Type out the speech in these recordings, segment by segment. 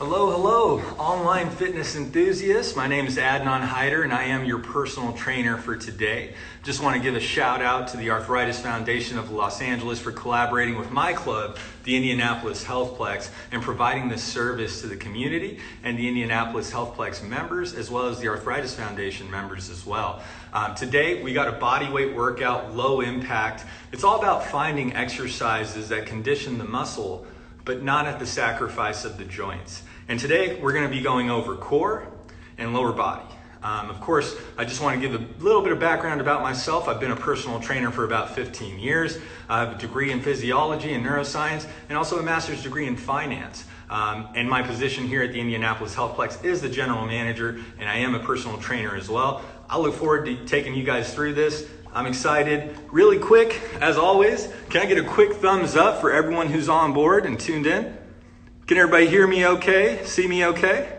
Hello, online fitness enthusiasts. My name is Adnan Hyder, and I am your personal trainer for today. Just want to give a shout out to the Arthritis Foundation of Los Angeles for collaborating with my club, the Indianapolis Healthplex, and providing this service to the community and the Indianapolis Healthplex members, as well as the Arthritis Foundation members as well. Today, we got a body weight workout, low impact. It's all about finding exercises that condition the muscle, but not at the sacrifice of the joints. And today we're going to be going over core and lower body. Of course, I just want to give a little bit of background about myself. I've been a personal trainer for about 15 years. I have a degree in physiology and neuroscience, and also a master's degree in finance. And my position here at the Indianapolis Healthplex is the general manager, and I am a personal trainer as well. I look forward to taking you guys through this. I'm excited. Really quick, as always, can I get a quick thumbs up for everyone who's on board and tuned in? Can everybody hear me okay? See me okay?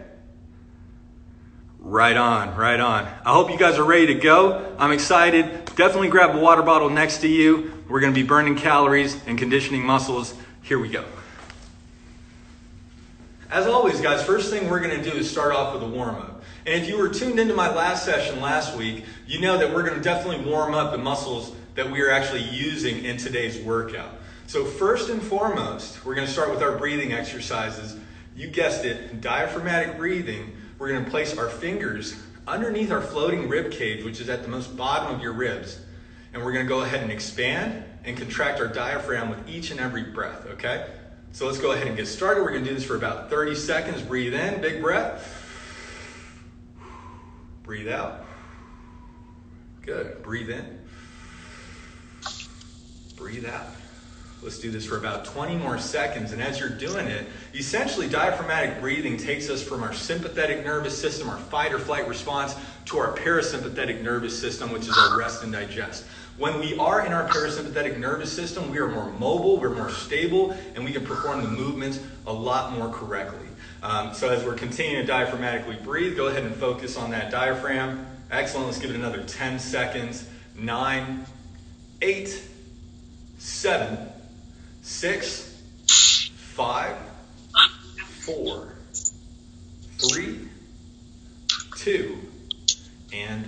Right on, right on. I hope you guys are ready to go. I'm excited. Definitely grab a water bottle next to you. We're going to be burning calories and conditioning muscles. Here we go. As always, guys, first thing we're going to do is start off with a warm-up. And if you were tuned into my last session last week, you know that we're going to definitely warm up the muscles that we are actually using in today's workout. So first and foremost, we're going to start with our breathing exercises. You guessed it, diaphragmatic breathing. We're going to place our fingers underneath our floating rib cage, which is at the most bottom of your ribs. And we're going to go ahead and expand and contract our diaphragm with each and every breath, okay? So let's go ahead and get started. We're going to do this for about 30 seconds. Breathe in, big breath. Breathe out. Good. Breathe in. Breathe out. Let's do this for about 20 more seconds. And as you're doing it, essentially diaphragmatic breathing takes us from our sympathetic nervous system, our fight or flight response, to our parasympathetic nervous system, which is our rest and digest. When we are in our parasympathetic nervous system, we are more mobile, we're more stable, and we can perform the movements a lot more correctly. So as we're continuing to diaphragmatically breathe, go ahead and focus on that diaphragm. Excellent. Let's give it another 10 seconds. 9, 8, 7, 6, 5, 4, 3, 2, and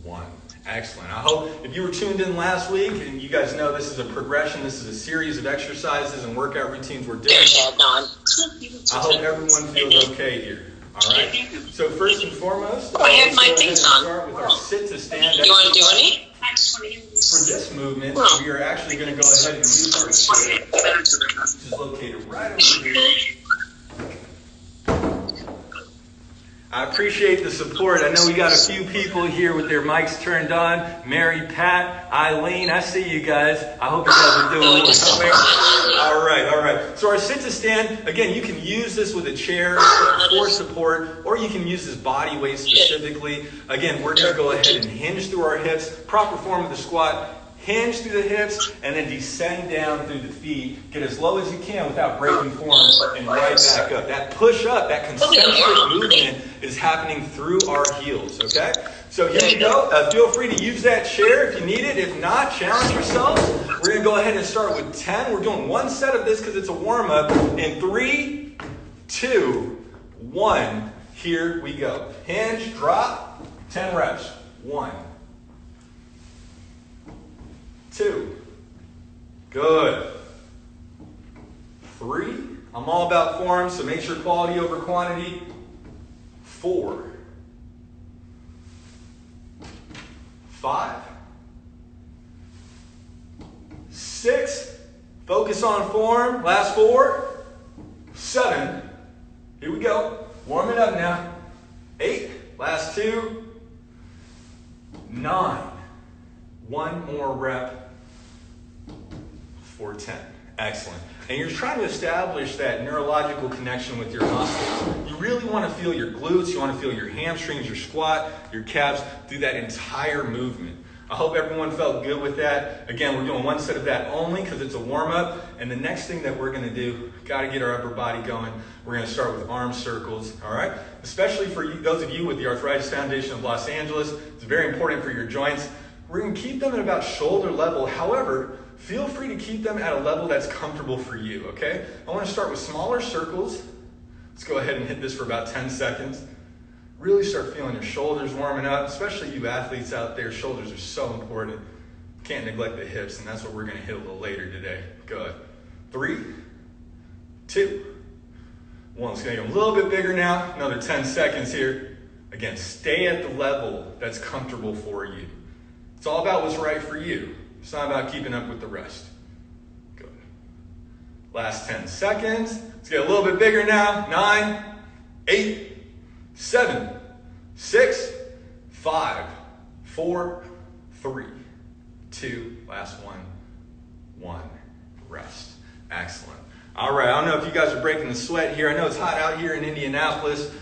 1. Excellent. I hope if you were tuned in last week, and you guys know this is a progression, this is a series of exercises and workout routines we're doing. I hope everyone feels okay here. All right. So first and foremost, I have my things on. Start with our sit to stand. You want to do any? For this movement, we are actually going to go ahead and use our chair, which is located right over here. I appreciate the support. I know we got a few people here with their mics turned on. Mary, Pat, Eileen, I see you guys. I hope you guys are doing well. All right. So our sit to stand, again, you can use this with a chair for support, or you can use this body weight specifically. Again, we're going to go ahead and hinge through our hips, proper form of the squat. Hinge through the hips, and then descend down through the feet. Get as low as you can without breaking form, and right back up. That push up, that concentric movement is happening through our heels, okay? So here we go. Feel free to use that chair if you need it. If not, challenge yourself. We're going to go ahead and start with 10. We're doing one set of this because it's a warm-up. In 3, 2, 1. Here we go. Hinge, drop, 10 reps. 1. 2. Good. 3. I'm all about form, so make sure quality over quantity. 4. 5. 6. Focus on form. Last 4. 7. Here we go. Warm it up now. 8. Last 2. 9. One more rep for 10. Excellent. And you're trying to establish that neurological connection with your muscles. You really want to feel your glutes, you want to feel your hamstrings, your squat, your calves through that entire movement. I hope everyone felt good with that. Again, we're doing one set of that only because it's a warm-up. And the next thing that we're going to do, got to get our upper body going. We're going to start with arm circles, all right? Especially for you, those of you with the Arthritis Foundation of Los Angeles, it's very important for your joints. We're going to keep them at about shoulder level. However, feel free to keep them at a level that's comfortable for you, okay? I want to start with smaller circles Let's go ahead and hit this for about 10 seconds. Really start feeling your shoulders warming up, especially you athletes out there. Shoulders are so important. Can't neglect the hips, and that's what we're going to hit a little later today. Good. 3, 2, 1. It's going to get a little bit bigger now. Another 10 seconds here. Again, stay at the level that's comfortable for you. It's all about what's right for you. It's not about keeping up with the rest. Good. Last 10 seconds. Let's get a little bit bigger now. 9, 8, 7, 6, 5, 4, 3, 2, last one, 1. Rest. Excellent. All right, I don't know if you guys are breaking the sweat here. I know it's hot out here in Indianapolis.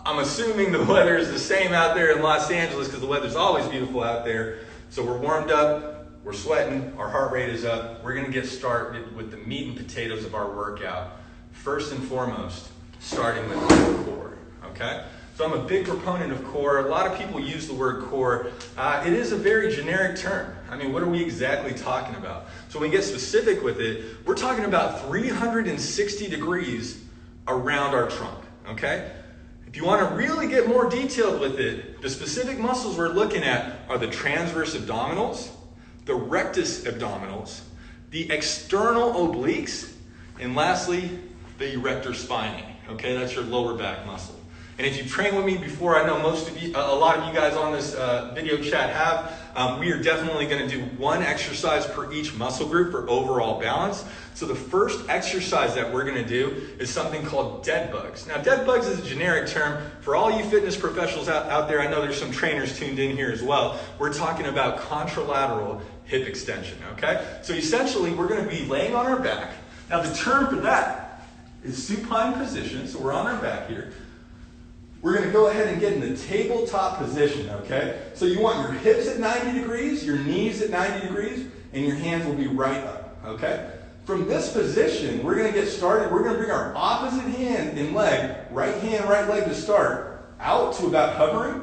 I'm assuming the weather is the same out there in Los Angeles because the weather's always beautiful out there. So we're warmed up, we're sweating, our heart rate is up. We're gonna get started with the meat and potatoes of our workout. First and foremost, starting with core, okay? So I'm a big proponent of core. A lot of people use the word core. It is a very generic term. I mean, what are we exactly talking about? So when we get specific with it, we're talking about 360 degrees around our trunk, okay? If you want to really get more detailed with it, the specific muscles we're looking at are the transverse abdominals, the rectus abdominals, the external obliques, and lastly, the erector spinae. Okay, that's your lower back muscle. And if you've trained with me before, I know most of you, a lot of you guys on this video chat have. We are definitely going to do one exercise per each muscle group for overall balance. So the first exercise that we're going to do is something called dead bugs. Now, dead bugs is a generic term. For all you fitness professionals out there, I know there's some trainers tuned in here as well. We're talking about contralateral hip extension, okay? So essentially, we're going to be laying on our back. Now, the term for that is supine position. So we're on our back here. We're going to go ahead and get in the tabletop position, okay? So you want your hips at 90 degrees, your knees at 90 degrees, and your hands will be right up, okay? From this position, we're going to get started. We're going to bring our opposite hand and leg, right hand, right leg to start, out to about hovering,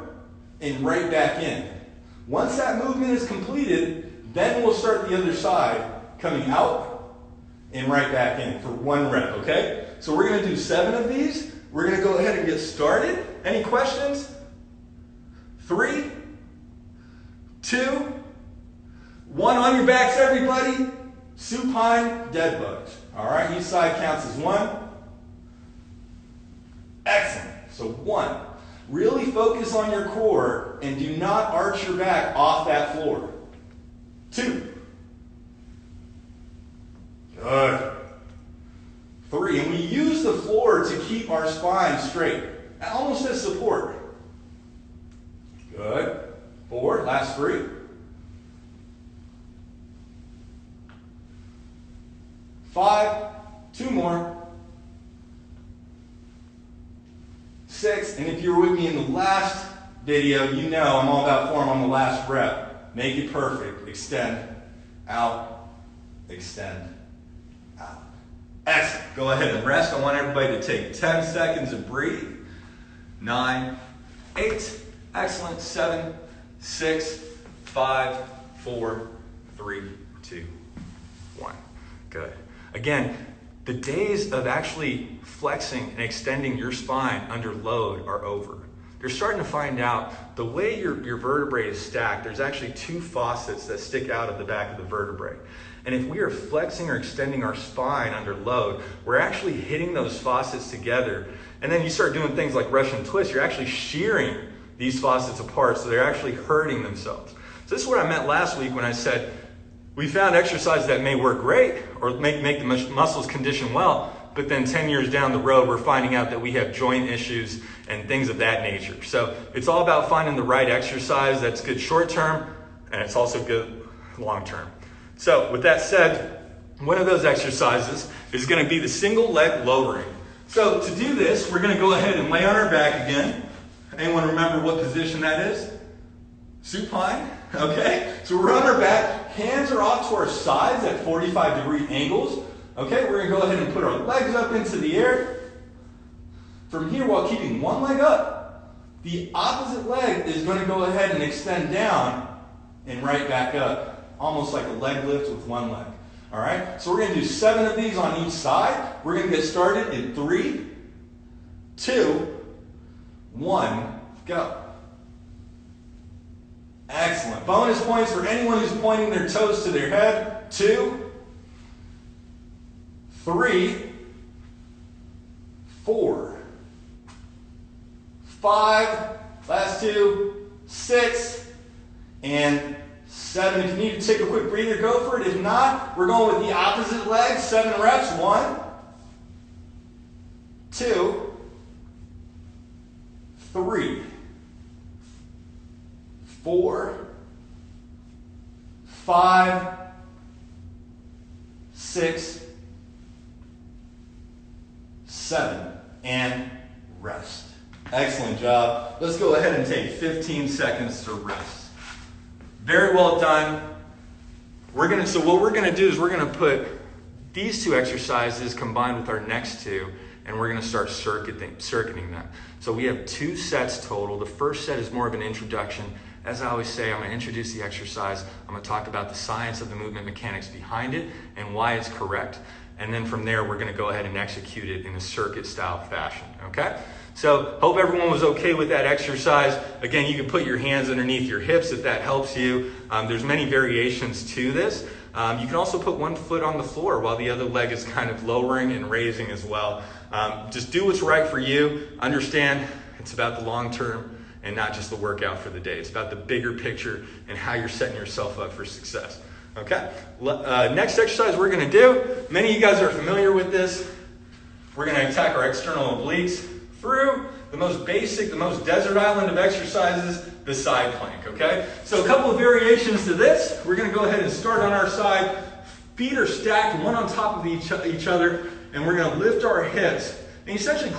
and right back in. Once that movement is completed, then we'll start the other side, coming out and right back in for 1 rep, okay? So we're going to do 7 of these. We're going to go ahead and get started. Any questions? 3, 2, 1. On your backs, everybody. Supine dead bugs. All right, each side counts as 1. Excellent. So 1. Really focus on your core and do not arch your back off that floor. 2. Good. 3, and we use the floor to keep our spine straight, almost as support. Good. 4, last 3. 5, 2 more. 6, and if you were with me in the last video, you know I'm all about form on the last rep. Make it perfect. Extend, out, extend, out. Excellent. Go ahead and rest. I want everybody to take 10 seconds and breathe. 9, 8, excellent. 7, 6, 5, 4, 3, 2, 1. Good. Again, the days of actually flexing and extending your spine under load are over. You're starting to find out the way your vertebrae is stacked, there's actually 2 faucets that stick out of the back of the vertebrae. And if we are flexing or extending our spine under load, we're actually hitting those faucets together. And then you start doing things like Russian twists, you're actually shearing these faucets apart, so they're actually hurting themselves. So this is what I meant last week when I said, we found exercises that may work great or make the muscles condition well, but then 10 years down the road, we're finding out that we have joint issues and things of that nature. So it's all about finding the right exercise that's good short term, and it's also good long term. So with that said, one of those exercises is going to be the single leg lowering. So to do this, we're going to go ahead and lay on our back again. Anyone remember what position that is? Supine. Okay, so we're on our back. Hands are off to our sides at 45-degree angles. Okay, we're going to go ahead and put our legs up into the air. From here, while keeping one leg up, the opposite leg is going to go ahead and extend down and right back up, almost like a leg lift with one leg. All right, so we're going to do 7 of these on each side. We're going to get started in 3, 2, 1, go. Excellent. Bonus points for anyone who's pointing their toes to their head. 2, 3, 4, 5, last 2, 6, and 7. If you need to take a quick breather, go for it. If not, we're going with the opposite leg. 7 reps. 1, 2, 3, 4, 5, 6, 7, and rest. Excellent job. Let's go ahead and take 15 seconds to rest. Very well done. So what we're going to do is we're going to put these 2 exercises combined with our next 2, and we're going to start circuiting them. So we have 2 sets total. The first set is more of an introduction. As I always say, I'm going to introduce the exercise. I'm going to talk about the science of the movement mechanics behind it and why it's correct. And then from there, we're going to go ahead and execute it in a circuit style fashion, okay? So hope everyone was okay with that exercise. Again, you can put your hands underneath your hips if that helps you. There's many variations to this. You can also put one foot on the floor while the other leg is kind of lowering and raising as well. Just do what's right for you. Understand it's about the long term and not just the workout for the day. It's about the bigger picture and how you're setting yourself up for success. Okay? Next exercise we're going to do, many of you guys are familiar with this. We're going to attack our external obliques through the most basic, the most desert island of exercises, the side plank. Okay? So a couple of variations to this. We're going to go ahead and start on our side. Feet are stacked one on top of each other, and we're going to lift our hips and essentially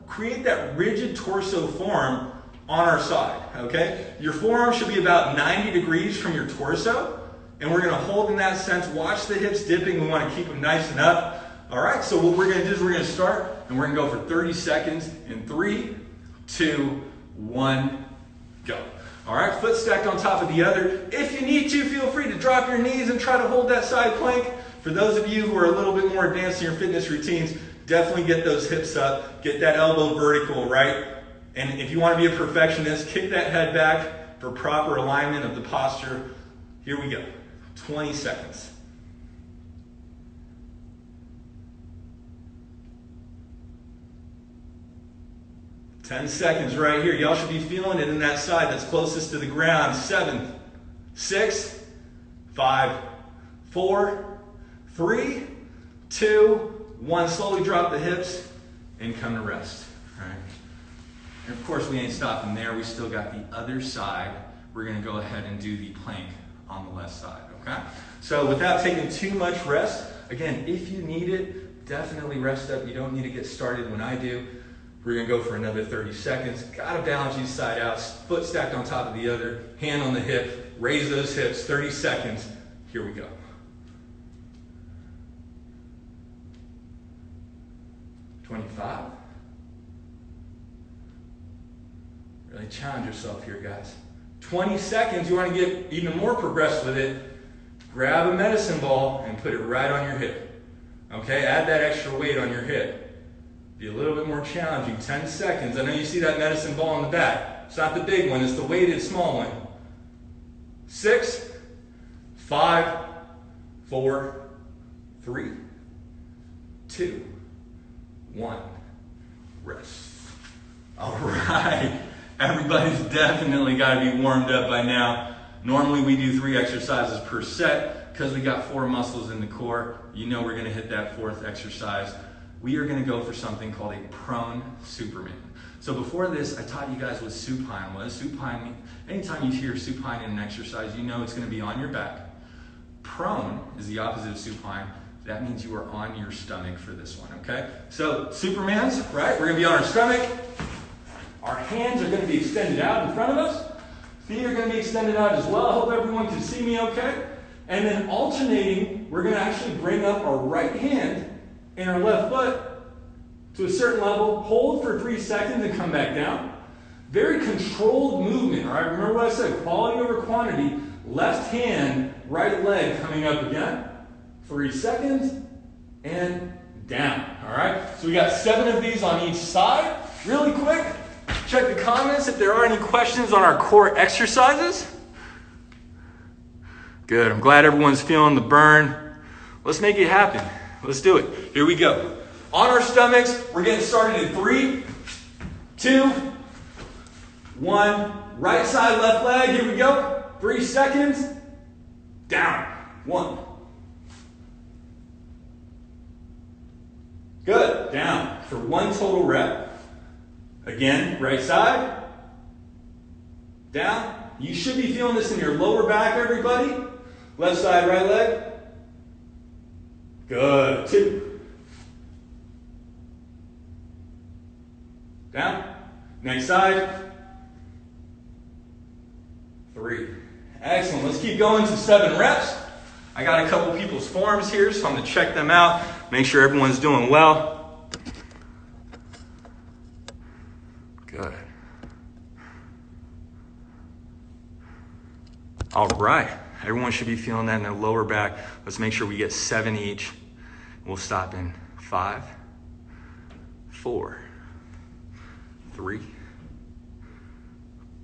create that rigid torso form on our side, okay? Your forearm should be about 90 degrees from your torso, and we're gonna hold in that sense. Watch the hips dipping. We wanna keep them nice and up. All right, so what we're gonna do is we're gonna start, and we're gonna go for 30 seconds in 3, 2, 1, go. All right, foot stacked on top of the other. If you need to, feel free to drop your knees and try to hold that side plank. For those of you who are a little bit more advanced in your fitness routines, definitely get those hips up, get that elbow vertical, right? And if you want to be a perfectionist, kick that head back for proper alignment of the posture. Here we go. 20 seconds. Ten seconds right here. Y'all should be feeling it in that side that's closest to the ground. 7, 6, 5, 4, 3, 2, 1. Slowly drop the hips and come to rest. All right. And of course, we ain't stopping there. We still got the other side. We're going to go ahead and do the plank on the left side, okay? So without taking too much rest, again, if you need it, definitely rest up. You don't need to get started when I do. We're going to go for another 30 seconds. Got to balance each side out. Foot stacked on top of the other. Hand on the hip. Raise those hips. 30 seconds. Here we go. 25. Really challenge yourself here, guys. 20 seconds. You want to get even more progressive with it. Grab a medicine ball and put it right on your hip. Okay, add that extra weight on your hip. Be a little bit more challenging. 10 seconds. I know you see that medicine ball in the back. It's not the big one, it's the weighted small one. 6, 5, 4, 3, 2, 1. Rest. All right. Everybody's definitely got to be warmed up by now. Normally we do 3 exercises per set. Because we got 4 muscles in the core, you know we're going to hit that 4th exercise. We are going to go for something called a prone Superman. So before this, I taught you guys what supine was. Supine, anytime you hear supine in an exercise, you know it's going to be on your back. Prone is the opposite of supine. That means you are on your stomach for this one, okay? So Superman's, right? We're going to be on our stomach. Our hands are going to be extended out in front of us. Feet are going to be extended out as well. I hope everyone can see me okay. And then alternating, we're going to actually bring up our right hand and our left foot to a certain level, hold for 3 seconds and come back down. Very controlled movement, all right? Remember what I said, quality over quantity. Left hand, right leg coming up again. 3 seconds and down, all right? So we got 7 of these on each side. really quick, check the comments if there are any questions on our core exercises. Good, I'm glad everyone's feeling the burn. Let's make it happen. Let's do it. Here we go. On our stomachs, we're getting started in 3, 2, 1. Right side, left leg, here we go. 3 seconds. Down. 1. Good, down for 1 total rep. Again, right side, down. You should be feeling this in your lower back, everybody. Left side, right leg. Good, 2. Down. Next side. 3. Excellent, let's keep going to 7 reps. I got a couple people's forms here, so I'm gonna check them out, make sure everyone's doing well. Good. All right, everyone should be feeling that in their lower back. Let's make sure we get 7 each. We'll stop in 5, 4, 3,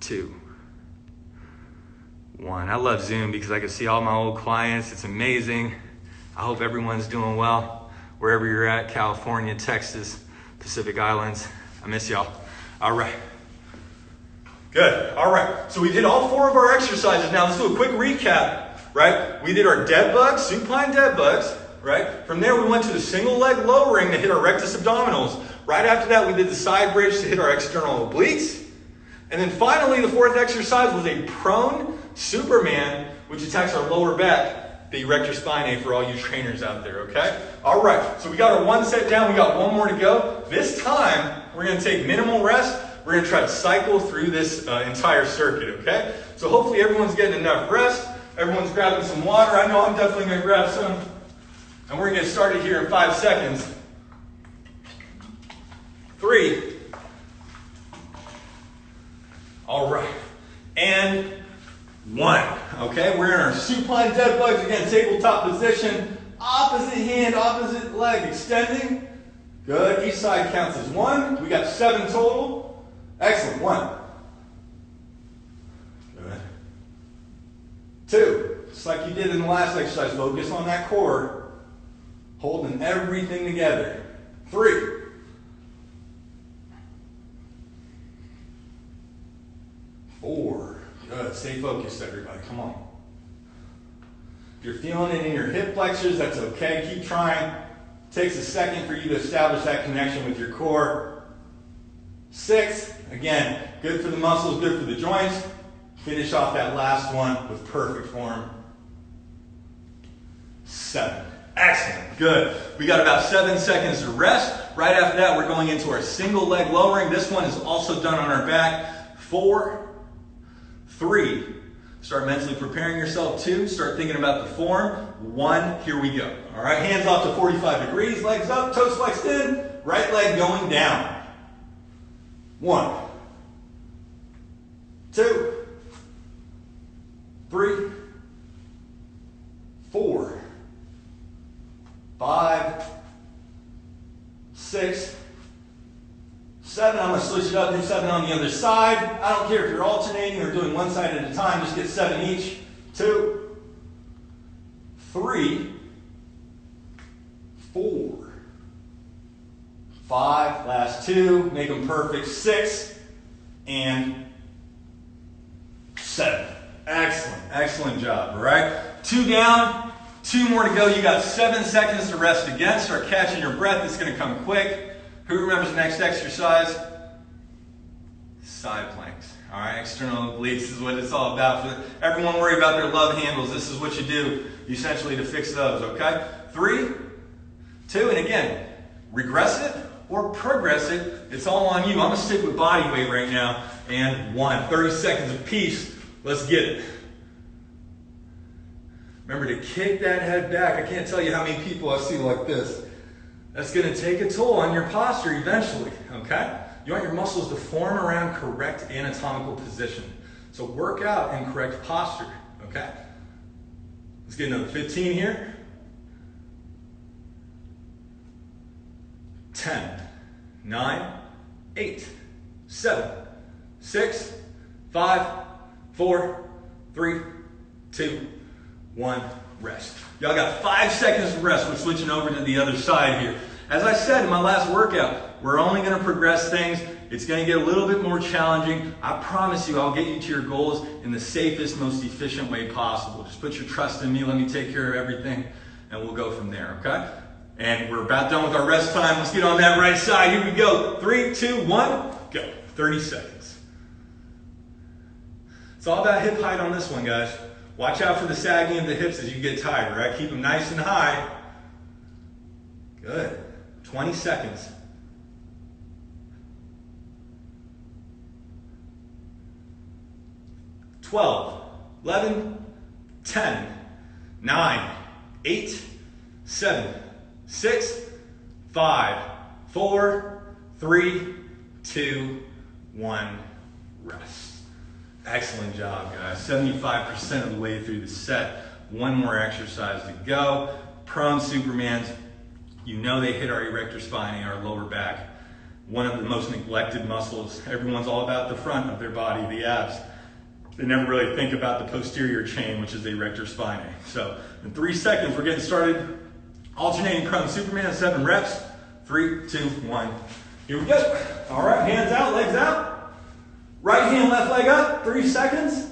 2, 1. I love Zoom because I can see all my old clients. It's amazing. I hope everyone's doing well wherever you're at, California, Texas, Pacific Islands. I miss y'all. All right. Good. All right. So we did all 4 of our exercises. Now let's do a quick recap, right? We did our dead bugs, supine dead bugs, right? From there we went to the single leg lowering to hit our rectus abdominals. Right after that we did the side bridge to hit our external obliques. And then finally the 4th exercise was a prone Superman, which attacks our lower back, the erector spinae for all you trainers out there, okay? All right, so we got our 1 set down, we got 1 more to go. This time, we're gonna take minimal rest. We're gonna try to cycle through this entire circuit, okay? So hopefully everyone's getting enough rest. Everyone's grabbing some water. I know I'm definitely gonna grab some. And we're gonna get started here in 5 seconds. 3. All right, and 1. Okay, we're in our supine dead bugs. Again, tabletop position. Opposite hand, opposite leg extending. Good, each side counts as 1. We got 7 total. Excellent, 1. Good. 2, just like you did in the last exercise, focus on that core. Holding everything together. 3. 4. Good. Stay focused, everybody. Come on. If you're feeling it in your hip flexors, that's okay. Keep trying. It takes a second for you to establish that connection with your core. 6. Again, good for the muscles, good for the joints. Finish off that last one with perfect form. 7. Excellent. Good. We got about 7 seconds to rest. Right after that, we're going into our single leg lowering. This one is also done on our back. 4, 3, start mentally preparing yourself. 2, start thinking about the form. 1, here we go. All right, hands off to 45 degrees, legs up, toes flexed in, right leg going down. 1, 2, 3, 4, 5, 6, 7, I'm going to switch it up, do 7 on the other side. I don't care if you're alternating or doing one side at a time, just get 7 each. 2, 3, 4, 5, last 2, make them perfect. 6, and 7. Excellent, excellent job, all right? 2 down, 2 more to go. You got 7 seconds to rest again. Start catching your breath, it's going to come quick. Who remembers the next exercise? Side planks. All right, external obliques is what it's all about. Everyone worry about their love handles. This is what you do essentially to fix those, okay? 3, 2, and again, regress it or progress it. It's all on you. I'm going to stick with body weight right now. And 1, 30 seconds apiece. Let's get it. Remember to kick that head back. I can't tell you how many people I see like this. That's going to take a toll on your posture eventually, okay? You want your muscles to form around correct anatomical position. So work out in correct posture, okay? Let's get another 15 here. 10, 9, 8, 7, 6, 5, 4, 3, 2, 1, rest. Y'all got 5 seconds of rest. We're switching over to the other side here. As I said in my last workout, we're only going to progress things. It's going to get a little bit more challenging. I promise you I'll get you to your goals in the safest, most efficient way possible. Just put your trust in me. Let me take care of everything, and we'll go from there, okay? And we're about done with our rest time. Let's get on that right side. Here we go. 3, 2, 1, go. 30 seconds. It's all about hip height on this one, guys. Watch out for the sagging of the hips as you get tired, all right? Keep them nice and high. Good. 20 seconds. 12, 11, 10, 9, 8, 7, 6, 5, 4, 3, 2, 1, rest. Excellent job, guys. 75% of the way through the set. One more exercise to go. Prone Supermans, you know they hit our erector spinae, our lower back. One of the most neglected muscles. Everyone's all about the front of their body, the abs. They never really think about the posterior chain, which is the erector spinae. So in 3 seconds, we're getting started. Alternating prone Superman, 7 reps. 3, 2, 1. Here we go. All right, hands out, legs out. Right hand, left leg up. 3 seconds.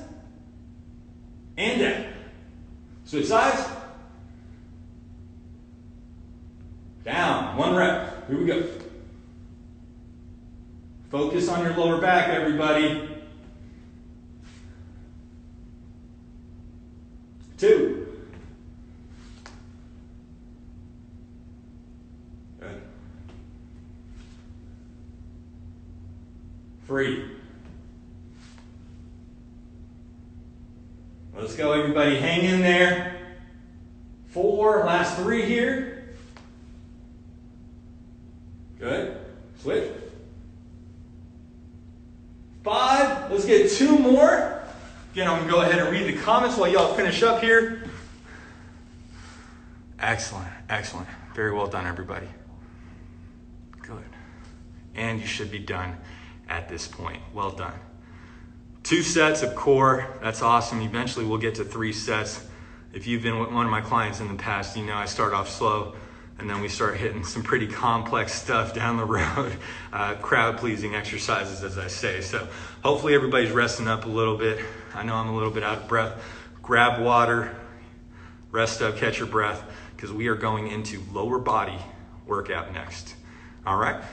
And down. Switch sides. Down. 1 rep. Here we go. Focus on your lower back, everybody. 2. Good. 3. Let's go, everybody. Hang in there. 4. Last 3 here. Good. Switch. 5. Let's get 2 more. Again, I'm going to go ahead and read the comments while y'all finish up here. Excellent, excellent. Very well done, everybody. Good. And you should be done at this point. Well done. 2 sets of core. That's awesome. Eventually, we'll get to 3 sets. If you've been with one of my clients in the past, you know I start off slow, and then we start hitting some pretty complex stuff down the road. Crowd-pleasing exercises, as I say. So hopefully everybody's resting up a little bit. I know I'm a little bit out of breath. Grab water, rest up, catch your breath, because we are going into lower body workout next. All right?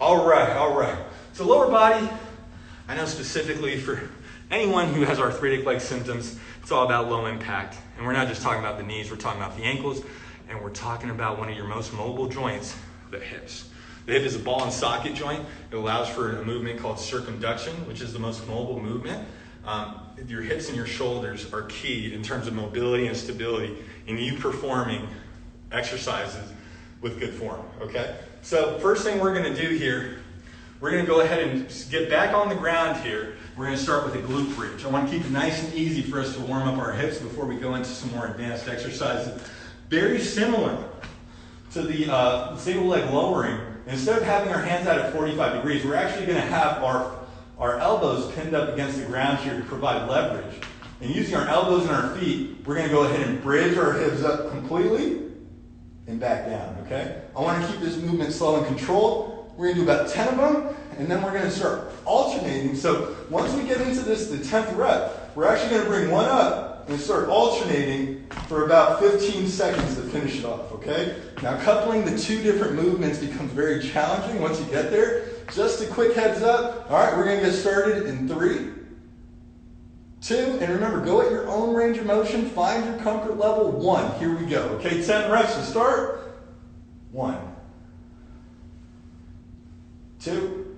All right. So lower body, I know specifically for anyone who has arthritic leg symptoms, it's all about low impact. And we're not just talking about the knees, we're talking about the ankles, and we're talking about one of your most mobile joints, the hips. The hip is a ball and socket joint. It allows for a movement called circumduction, which is the most mobile movement. Your hips and your shoulders are key in terms of mobility and stability in you performing exercises with good form, okay? So first thing we're gonna do here, we're gonna go ahead and get back on the ground here. We're gonna start with a glute bridge. I wanna keep it nice and easy for us to warm up our hips before we go into some more advanced exercises. Very similar to the single leg lowering. Instead of having our hands out at 45 degrees, we're actually going to have our elbows pinned up against the ground here to provide leverage. And using our elbows and our feet, we're going to go ahead and bridge our hips up completely and back down, okay? I want to keep this movement slow and controlled. We're going to do about 10 of them, and then we're going to start alternating. So once we get into this, the 10th rep, we're actually going to bring one up and start alternating for about 15 seconds to finish it off, okay? Now coupling the 2 different movements becomes very challenging once you get there. Just a quick heads up. All right, we're gonna get started in 3, 2, and remember, go at your own range of motion, find your comfort level. 1, here we go, okay? 10 reps to start. 1, 2,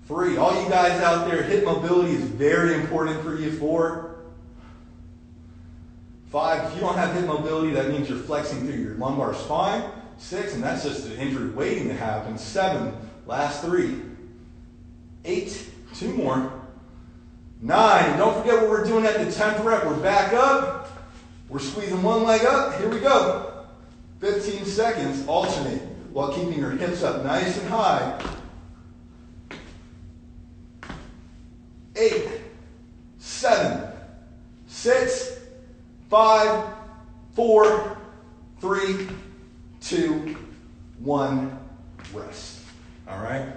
3. All you guys out there, hip mobility is very important for you. 4, 5, if you don't have hip mobility, that means you're flexing through your lumbar spine. 6, and that's just an injury waiting to happen. 7, last 3. 8, 2 more. 9, and don't forget what we're doing at the 10th rep. We're back up. We're squeezing one leg up. Here we go. 15 seconds, alternate. while keeping your hips up nice and high. 8, 7, 6, 5, 4, 3, 2, 1, rest. All right?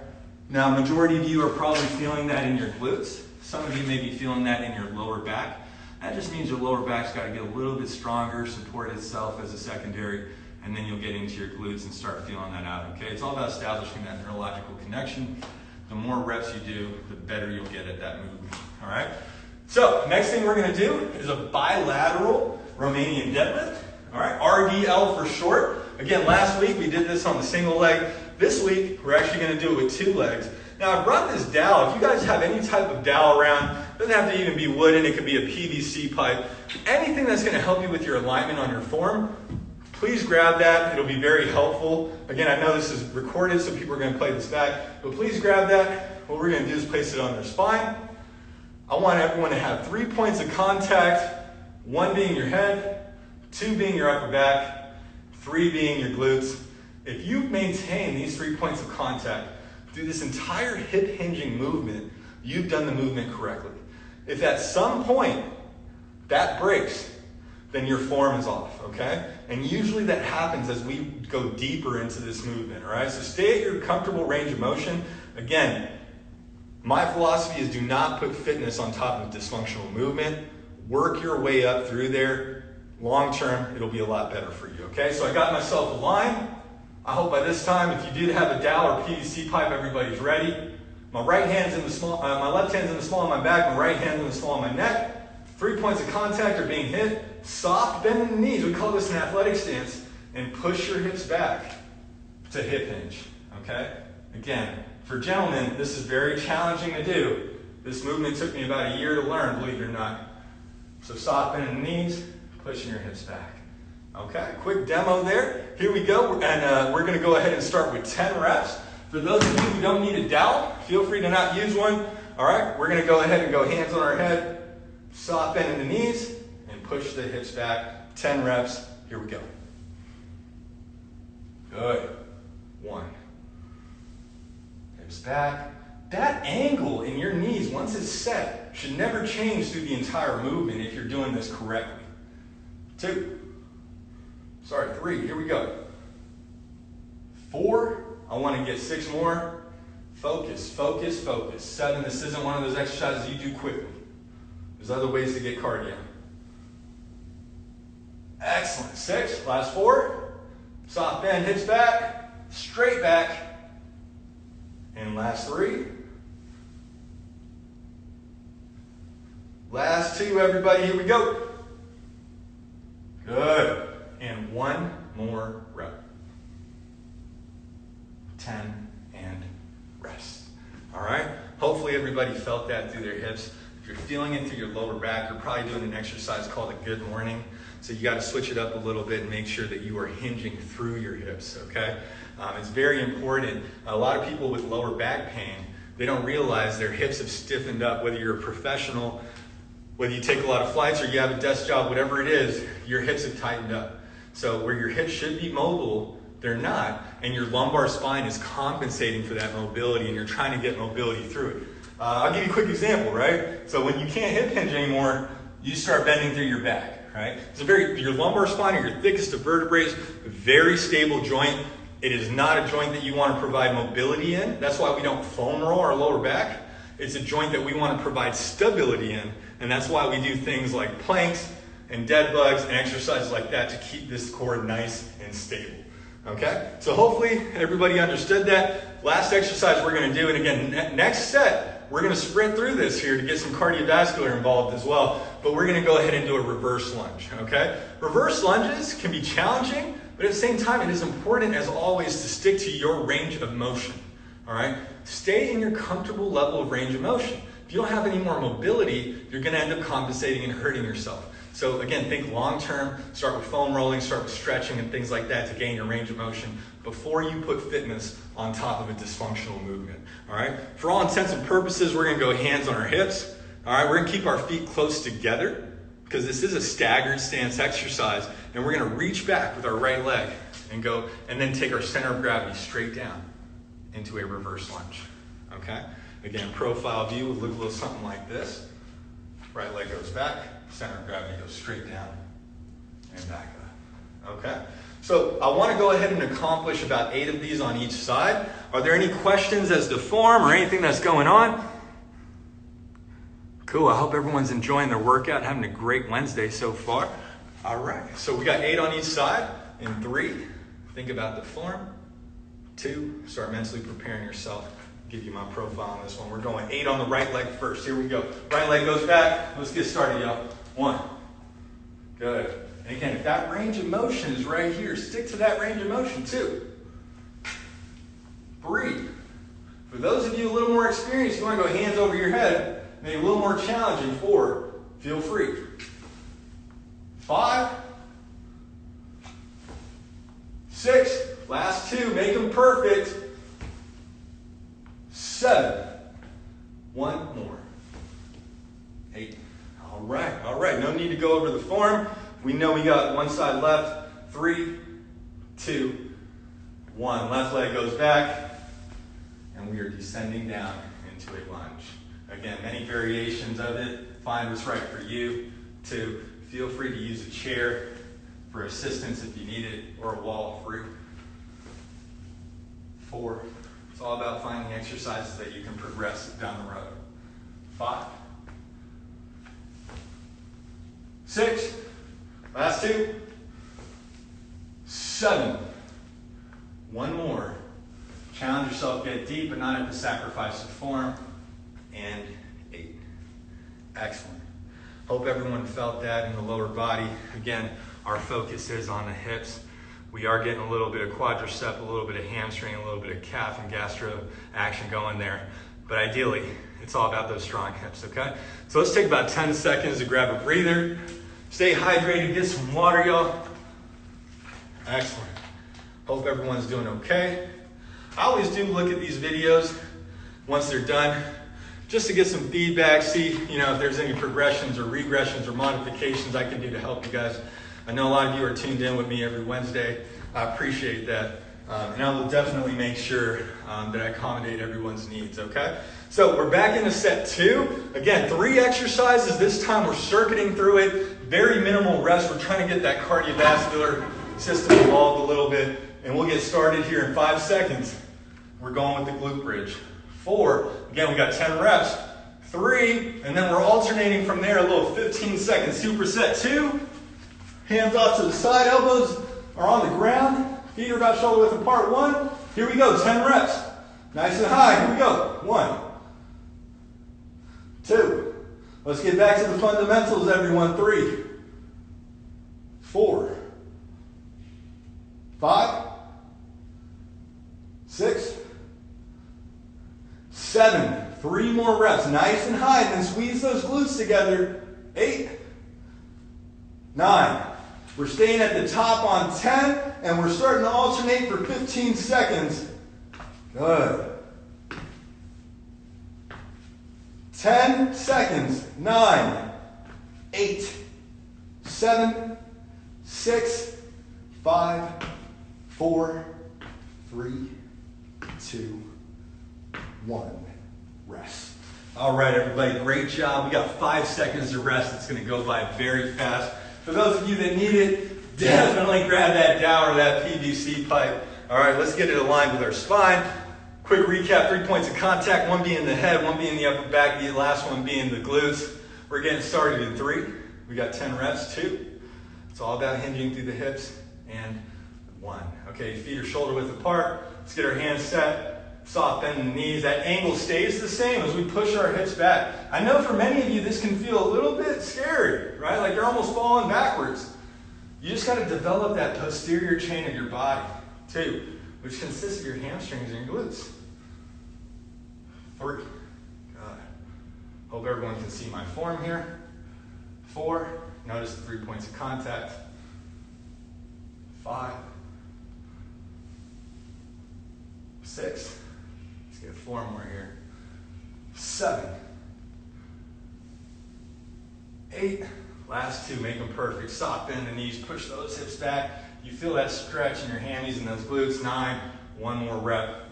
Now, majority of you are probably feeling that in your glutes. Some of you may be feeling that in your lower back. That just means your lower back's got to get a little bit stronger, support itself as a secondary, and then you'll get into your glutes and start feeling that out, okay? It's all about establishing that neurological connection. The more reps you do, the better you'll get at that movement, all right? So, next thing we're going to do is a bilateral Romanian deadlift, all right? RDL for short. Again, last week we did this on the single leg. This week, we're actually going to do it with 2 legs. Now, I brought this dowel. If you guys have any type of dowel around, it doesn't have to even be wooden. It could be a PVC pipe. Anything that's going to help you with your alignment on your form, please grab that. It'll be very helpful. Again, I know this is recorded, so people are going to play this back. But please grab that. What we're going to do is place it on their spine. I want everyone to have 3 points of contact, 1 being your head, 2 being your upper back, 3 being your glutes. If you maintain these 3 points of contact through this entire hip hinging movement, you've done the movement correctly. If at some point that breaks, then your form is off, okay? And usually that happens as we go deeper into this movement, all right? So stay at your comfortable range of motion. Again, my philosophy is do not put fitness on top of dysfunctional movement. Work your way up through there. Long term, it'll be a lot better for you, okay? So I got myself a line. I hope by this time, if you did have a dowel or PVC pipe, everybody's ready. My right hand's in the small, my left hand's in the small of my back, my right hand's in the small of my neck. 3 points of contact are being hit. Soft bend in the knees, we call this an athletic stance, and push your hips back to hip hinge, okay? Again, for gentlemen, this is very challenging to do. This movement took me about a year to learn, believe it or not. So soft bend in the knees, pushing your hips back. Okay, quick demo there. Here we go, and we're gonna go ahead and start with 10 reps. For those of you who don't need a dowel, feel free to not use one. All right, we're gonna go ahead and go hands on our head, soft bend in the knees, and push the hips back. 10 reps, here we go. Good, 1. Hips back. That angle in your knees, once it's set, should never change through the entire movement if you're doing this correctly. 3, here we go. 4, I want to get 6 more. Focus, focus, focus. 7, this isn't one of those exercises you do quickly. There's other ways to get cardio. Excellent. 6, last 4. Soft bend, hips back, straight back. And last 3. Last 2, everybody, here we go. Good. And 1 more rep. 10 and rest. All right? Hopefully everybody felt that through their hips. If you're feeling it through your lower back, you're probably doing an exercise called a good morning. So you got to switch it up a little bit and make sure that you are hinging through your hips, okay? It's very important. A lot of people with lower back pain, they don't realize their hips have stiffened up. Whether you're a professional, whether you take a lot of flights or you have a desk job, whatever it is, your hips have tightened up. So where your hips should be mobile, they're not, and your lumbar spine is compensating for that mobility, and you're trying to get mobility through it. I'll give you a quick example, right? So when you can't hip hinge anymore, you start bending through your back, right? It's your lumbar spine are your thickest of vertebrae, very stable joint. It is not a joint that you want to provide mobility in. That's why we don't foam roll our lower back. It's a joint that we want to provide stability in, and that's why we do things like planks and dead bugs and exercises like that to keep this core nice and stable. Okay? So hopefully everybody understood that. Last exercise we're going to do, and again, next set, we're going to sprint through this here to get some cardiovascular involved as well, but we're going to go ahead and do a reverse lunge, okay? Reverse lunges can be challenging, but at the same time, it is important, as always, to stick to your range of motion, all right? Stay in your comfortable level of range of motion. If you don't have any more mobility, you're going to end up compensating and hurting yourself. So again, think long term, start with foam rolling, start with stretching and things like that to gain your range of motion before you put fitness on top of a dysfunctional movement, all right? For all intents and purposes, we're gonna go hands on our hips, all right? We're gonna keep our feet close together because this is a staggered stance exercise, and we're gonna reach back with our right leg and go, and then take our center of gravity straight down into a reverse lunge, okay? Again, profile view would look a little something like this. Right leg goes back, center of gravity goes straight down and back up, okay? So I want to go ahead and accomplish about 8 of these on each side. Are there any questions as to form or anything that's going on? Cool, I hope everyone's enjoying their workout, having a great Wednesday so far. All right, so we got 8 on each side. In 3, think about the form. 2, start mentally preparing yourself. Give you my profile on this one. We're going 8 on the right leg first. Here we go. Right leg goes back. Let's get started, y'all. 1. Good. And again, if that range of motion is right here, stick to that range of motion. 2. 3. For those of you a little more experienced, you want to go hands over your head, maybe a little more challenging. 4. Feel free. 5. 6. Last 2. Make them perfect. 7. 1 more. 8. All right. No need to go over the form. We know we got one side left. 3, 2, 1. Left leg goes back, and we are descending down into a lunge. Again, many variations of it. Find what's right for you. 2, feel free to use a chair for assistance if you need it, or a wall free. 4, it's all about finding exercises that you can progress down the road. 5, 6, last 2, 7, 1 more. Challenge yourself, get deep, but not at the sacrifice of form. And 8. Excellent. Hope everyone felt that in the lower body. Again, our focus is on the hips. We are getting a little bit of quadricep, a little bit of hamstring, a little bit of calf and gastro action going there. But ideally, it's all about those strong hips, okay? So let's take about 10 seconds to grab a breather. Stay hydrated, get some water, y'all. Excellent. Hope everyone's doing okay. I always do look at these videos once they're done, just to get some feedback, see if there's any progressions or regressions or modifications I can do to help you guys. I know a lot of you are tuned in with me every Wednesday. I appreciate that. And I will definitely make sure that I accommodate everyone's needs, okay? So we're back into set 2. Again, 3 exercises. This time we're circuiting through it. Very minimal rest. We're trying to get that cardiovascular system involved a little bit. And we'll get started here in 5 seconds. We're going with the glute bridge. 4, again, we got 10 reps. 3, and then we're alternating from there a little 15-second superset. 2, hands off to the side, elbows are on the ground, feet are about shoulder width apart. 1, here we go, 10 reps. Nice and high, here we go. 1, 2, let's get back to the fundamentals, everyone. 3, 4, 5, 6, 7, 3 more reps, nice and high, and then squeeze those glutes together. 8, 9, we're staying at the top on 10, and we're starting to alternate for 15 seconds. Good. 10 seconds. 9, 8, 7, 6, 5, 4, 3, 2, 1. Rest. All right, everybody, great job. We got 5 seconds to rest. It's going to go by very fast. For those of you that need it, definitely grab that Dow or that PVC pipe. All right, let's get it aligned with our spine. Quick recap, 3 points of contact, 1 being the head, 1 being the upper back, the last one being the glutes. We're getting started in 3. We got 10 reps, 2. It's all about hinging through the hips, and 1. Okay, feet are shoulder width apart. Let's get our hands set. Soft bend in the knees. That angle stays the same as we push our hips back. I know for many of you this can feel a little bit scary, right? Like you're almost falling backwards. You just got to develop that posterior chain of your body, too, which consists of your hamstrings and your glutes. 3. Good. Hope everyone can see my form here. 4. Notice the 3 points of contact. 5. 6. Let's get 4 more here. 7. 8. Last 2, make them perfect. Soft bend the knees, push those hips back. You feel that stretch in your hammies and those glutes. 9, one more rep.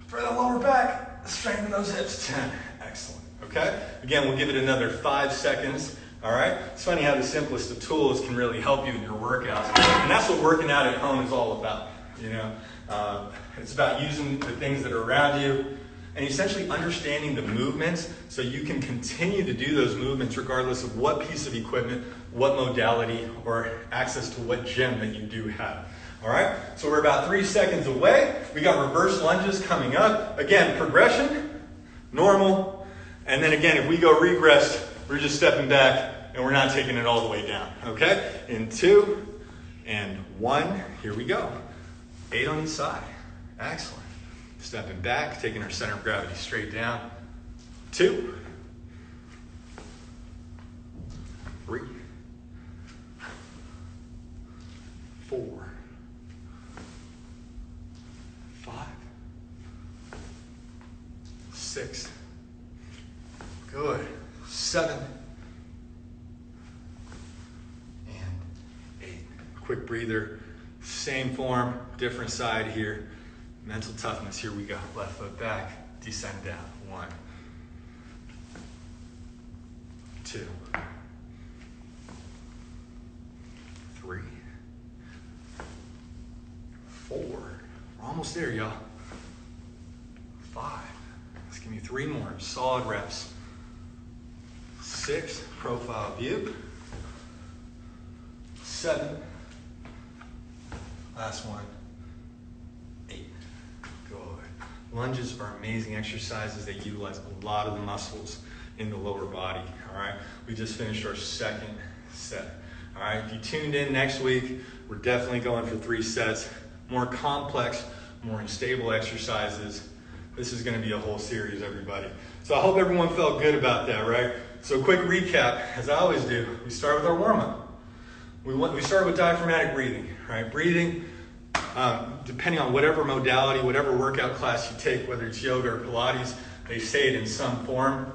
For the lower back, strengthen those hips. 10, excellent, okay? Again, we'll give it another 5 seconds, all right? It's funny how the simplest of tools can really help you in your workouts. And that's what working out at home is all about, you know? It's about using the things that are around you and essentially understanding the movements so you can continue to do those movements regardless of what piece of equipment, what modality, or access to what gym that you do have. All right, so we're about 3 seconds away. We got reverse lunges coming up. Again, progression, normal, and then again, if we go regress, we're just stepping back and we're not taking it all the way down, okay? In 2 and 1, here we go. 8 on each side, excellent. Stepping back, taking our center of gravity straight down. 2, 3, 4, 5, 6, good, 7, and 8. Quick breather, same form, different side here. Mental toughness, here we go. Left foot back, descend down. 1, 2, 3, 4. We're almost there, y'all. 5. Let's give me 3 more. Solid reps. 6, profile view. 7. Last one. 8. Good. Lunges are amazing exercises. They utilize a lot of the muscles in the lower body. All right. We just finished our second set. All right. If you tuned in next week, we're definitely going for 3 sets. More complex, more unstable exercises. This is going to be a whole series, everybody. So I hope everyone felt good about that, right? So quick recap, as I always do, we start with our warm-up. We start with diaphragmatic breathing, right? Breathing, depending on whatever modality, whatever workout class you take, whether it's yoga or Pilates, they say it in some form.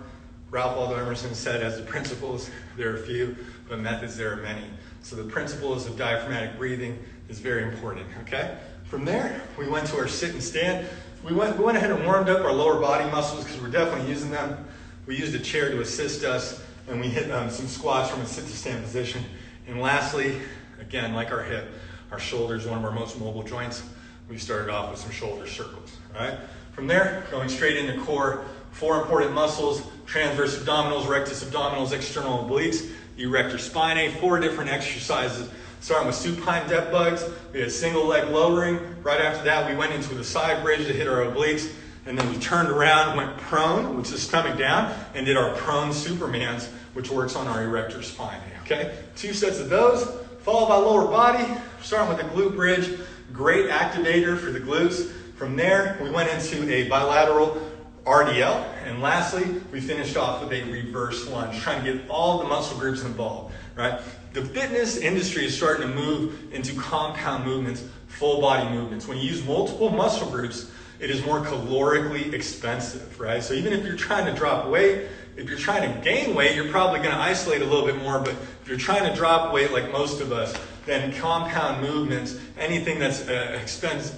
Ralph Waldo Emerson said, as the principles, there are few, but methods, there are many. So the principles of diaphragmatic breathing is very important, okay? From there, we went to our sit and stand. We went ahead and warmed up our lower body muscles because we're definitely using them. We used a chair to assist us, and we hit some squats from a sit to stand position. And lastly, again, like our hip, our shoulder is one of our most mobile joints. We started off with some shoulder circles, all right? From there, going straight into core, 4 important muscles: transverse abdominals, rectus abdominals, external obliques, erector spinae, 4 different exercises. Starting with supine depth bugs, we had single leg lowering. Right after that, we went into the side bridge to hit our obliques. And then we turned around, went prone, which is stomach down, and did our prone Supermans, which works on our erector spine, okay? 2 sets of those, followed by lower body, starting with the glute bridge. Great activator for the glutes. From there, we went into a bilateral RDL. And lastly, we finished off with a reverse lunge, trying to get all the muscle groups involved, right? The fitness industry is starting to move into compound movements, full body movements. When you use multiple muscle groups, it is more calorically expensive, right? So even if you're trying to drop weight, if you're trying to gain weight, you're probably going to isolate a little bit more. But if you're trying to drop weight like most of us, then compound movements, anything that's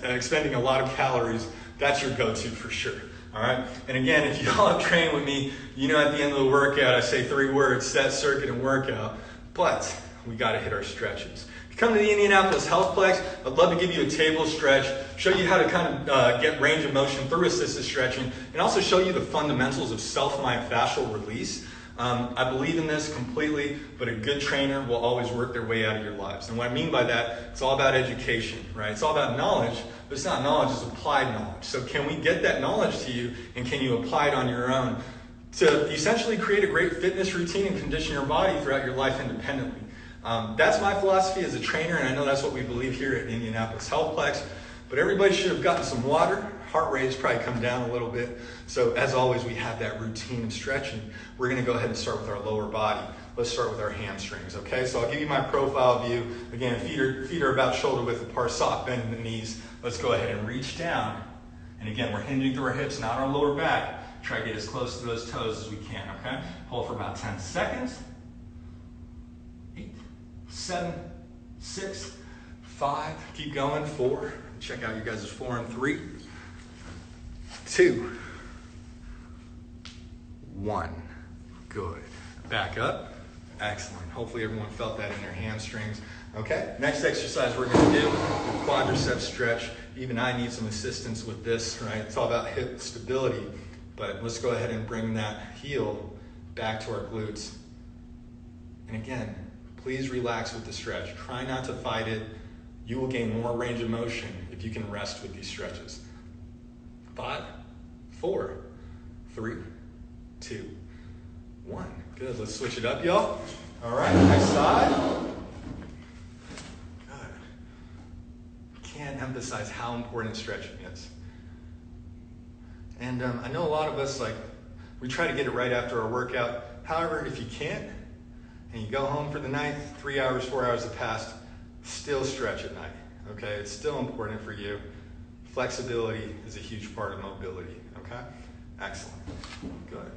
expending a lot of calories, that's your go-to for sure. All right. And again, if you all have trained with me, you know at the end of the workout, I say 3 words: set, circuit, and workout. But we got to hit our stretches. If you come to the Indianapolis Healthplex, I'd love to give you a table stretch, show you how to kind of get range of motion through assisted stretching, and also show you the fundamentals of self-myofascial release. I believe in this completely, but a good trainer will always work their way out of your lives. And what I mean by that, it's all about education, right? It's all about knowledge, but it's not knowledge, it's applied knowledge. So can we get that knowledge to you, and can you apply it on your own to essentially create a great fitness routine and condition your body throughout your life independently? That's my philosophy as a trainer, and I know that's what we believe here at Indianapolis Healthplex. But everybody should have gotten some water. Heart rate's probably come down a little bit. So as always, we have that routine of stretching. We're going to go ahead and start with our lower body. Let's start with our hamstrings, okay? So I'll give you my profile view. Again, feet are about shoulder width apart, soft bend in the knees. Let's go ahead and reach down. And again, we're hinging through our hips, not our lower back. Try to get as close to those toes as we can, okay? Hold for about 10 seconds. 8, 7, 6, 5, keep going, 4. Check out you guys' form. 3, 2, 1. Good. Back up. Excellent. Hopefully everyone felt that in their hamstrings. Okay, next exercise we're going to do, the quadricep stretch. Even I need some assistance with this, right? It's all about hip stability, but let's go ahead and bring that heel back to our glutes. And again, please relax with the stretch. Try not to fight it. You will gain more range of motion if you can rest with these stretches. 5, 4, 3, 2, 1. Good, let's switch it up, y'all. All right, next side. Good. Can't emphasize how important stretching is. And I know a lot of us, we try to get it right after our workout. However, if you can't, and you go home for the night, 3 hours, 4 hours have passed, still stretch at night, okay? It's still important for you. Flexibility is a huge part of mobility, okay? Excellent. Good.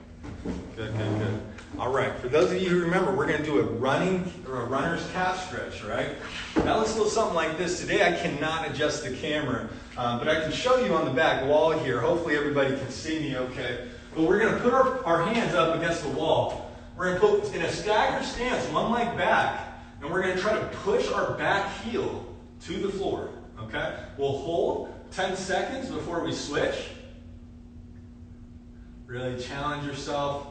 Good, good, good. All right, for those of you who remember, we're going to do a runner's calf stretch, right? That looks a little something like this. Today I cannot adjust the camera, but I can show you on the back wall here. Hopefully everybody can see me okay. But we're going to put our hands up against the wall. We're going to put in a staggered stance, one leg back, and we're going to try to push our back heel to the floor, okay? We'll hold 10 seconds before we switch. Really challenge yourself.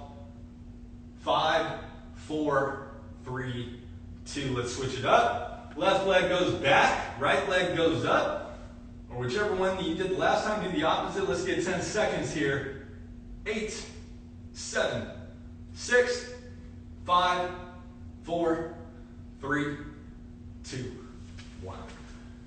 5, 4, 3, 2. Let's switch it up. Left leg goes back, right leg goes up. Or whichever one that you did the last time, do the opposite. Let's get 10 seconds here. 8, 7, 6, 5, 4, 3, 2, 1.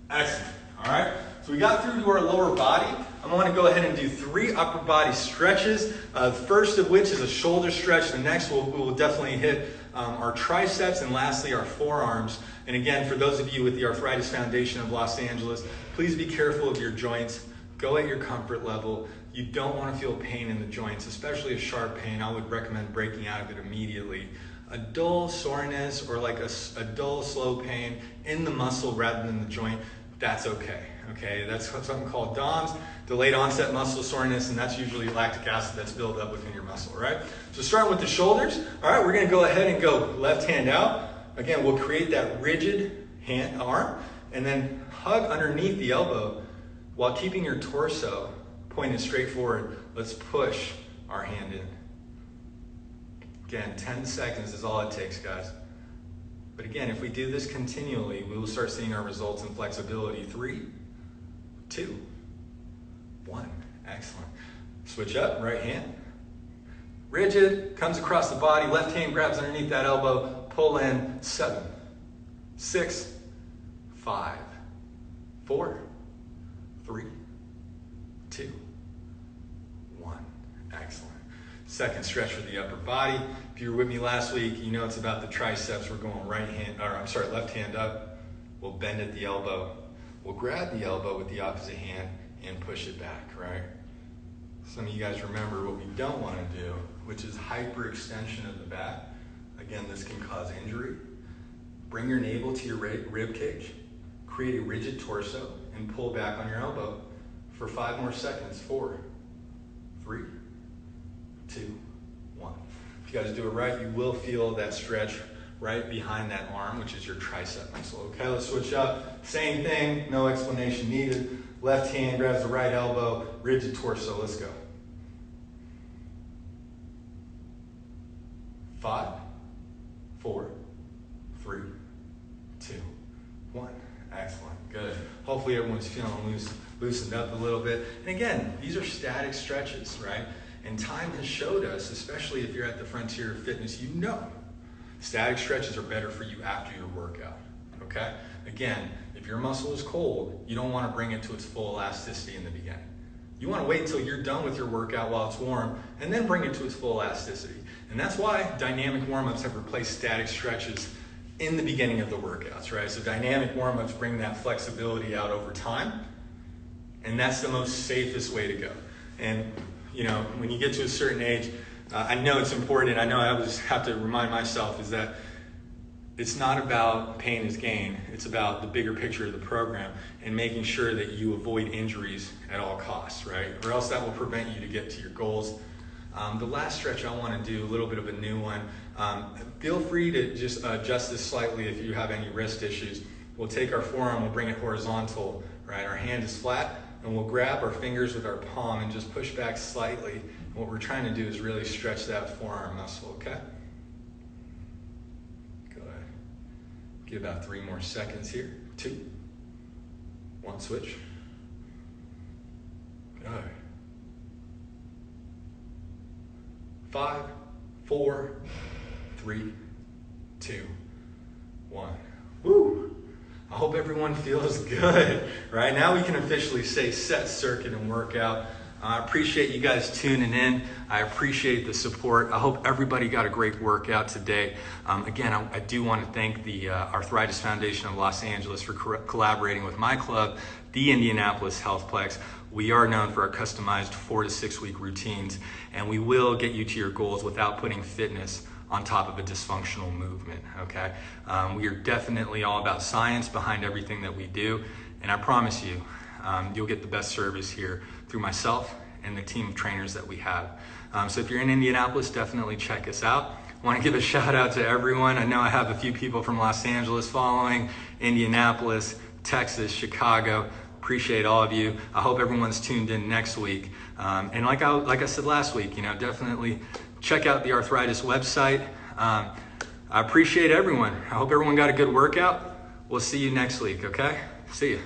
Excellent. All right. So we got through to our lower body. I'm going to go ahead and do 3 upper body stretches. The first of which is a shoulder stretch. The next we will definitely hit our triceps, and lastly our forearms. And again, for those of you with the Arthritis Foundation of Los Angeles, please be careful of your joints. Go at your comfort level. You don't want to feel pain in the joints, especially a sharp pain. I would recommend breaking out of it immediately. A dull soreness or like a dull, slow pain in the muscle rather than the joint, that's okay. Okay, that's something called DOMS, delayed onset muscle soreness, and that's usually lactic acid that's built up within your muscle, right? So starting with the shoulders, all right, we're gonna go ahead and go left hand out. Again, we'll create that rigid arm, and then hug underneath the elbow while keeping your torso pointed straight forward. Let's push our hand in. Again, 10 seconds is all it takes, guys. But again, if we do this continually, we will start seeing our results in flexibility. 3, 2, 1. Excellent. Switch up, right hand. Rigid, comes across the body, left hand grabs underneath that elbow, pull in. 7, 6, 5, 4, 3, 2, 1. Excellent. Second stretch for the upper body. If you were with me last week, you know it's about the triceps. We're going left hand up. We'll bend at the elbow. We'll grab the elbow with the opposite hand and push it back, right? Some of you guys remember what we don't want to do, which is hyperextension of the back. Again, this can cause injury. Bring your navel to your rib cage. Create a rigid torso and pull back on your elbow for 5 more seconds. 4, 3, 2, 1. If you guys do it right, you will feel that stretch right behind that arm, which is your tricep muscle. Okay, let's switch up. Same thing, no explanation needed. Left hand grabs the right elbow, rigid torso. Let's go. 5, 4, 3, 2, 1. Excellent. Good. Hopefully everyone's feeling loosened up a little bit. And again, these are static stretches, right? And time has showed us, especially if you're at the frontier of fitness, you know static stretches are better for you after your workout, okay? Again, if your muscle is cold, you don't want to bring it to its full elasticity in the beginning. You want to wait until you're done with your workout while it's warm and then bring it to its full elasticity. And that's why dynamic warm-ups have replaced static stretches in the beginning of the workouts, right? So dynamic warm-ups bring that flexibility out over time, and that's the most safest way to go. And you know, when you get to a certain age, I know it's important. I know I always have to remind myself is that it's not about pain is gain. It's about the bigger picture of the program and making sure that you avoid injuries at all costs, right? Or else that will prevent you to get to your goals. The last stretch I want to do, a little bit of a new one. Feel free to just adjust this slightly if you have any wrist issues. We'll take our forearm, we'll bring it horizontal, right? Our hand is flat, and we'll grab our fingers with our palm and just push back slightly. And what we're trying to do is really stretch that forearm muscle, okay? Go ahead. Give about 3 more seconds here. 2, 1, switch. Go ahead. 5, 4, 3, 2, 1. Woo! I hope everyone feels good. Right now we can officially say set, circuit, and workout. I appreciate you guys tuning in. I appreciate the support. I hope everybody got a great workout today. Again, I do want to thank the Arthritis Foundation of Los Angeles for collaborating with my club, the Indianapolis Healthplex. We are known for our customized 4 to 6 week routines, and we will get you to your goals without putting fitness on top of a dysfunctional movement, okay? We are definitely all about science behind everything that we do, and I promise you, you'll get the best service here through myself and the team of trainers that we have. So if you're in Indianapolis, definitely check us out. I want to give a shout out to everyone. I know I have a few people from Los Angeles following, Indianapolis, Texas, Chicago. Appreciate all of you. I hope everyone's tuned in next week. And like I said last week, definitely check out the arthritis website. I appreciate everyone. I hope everyone got a good workout. We'll see you next week, okay? See you.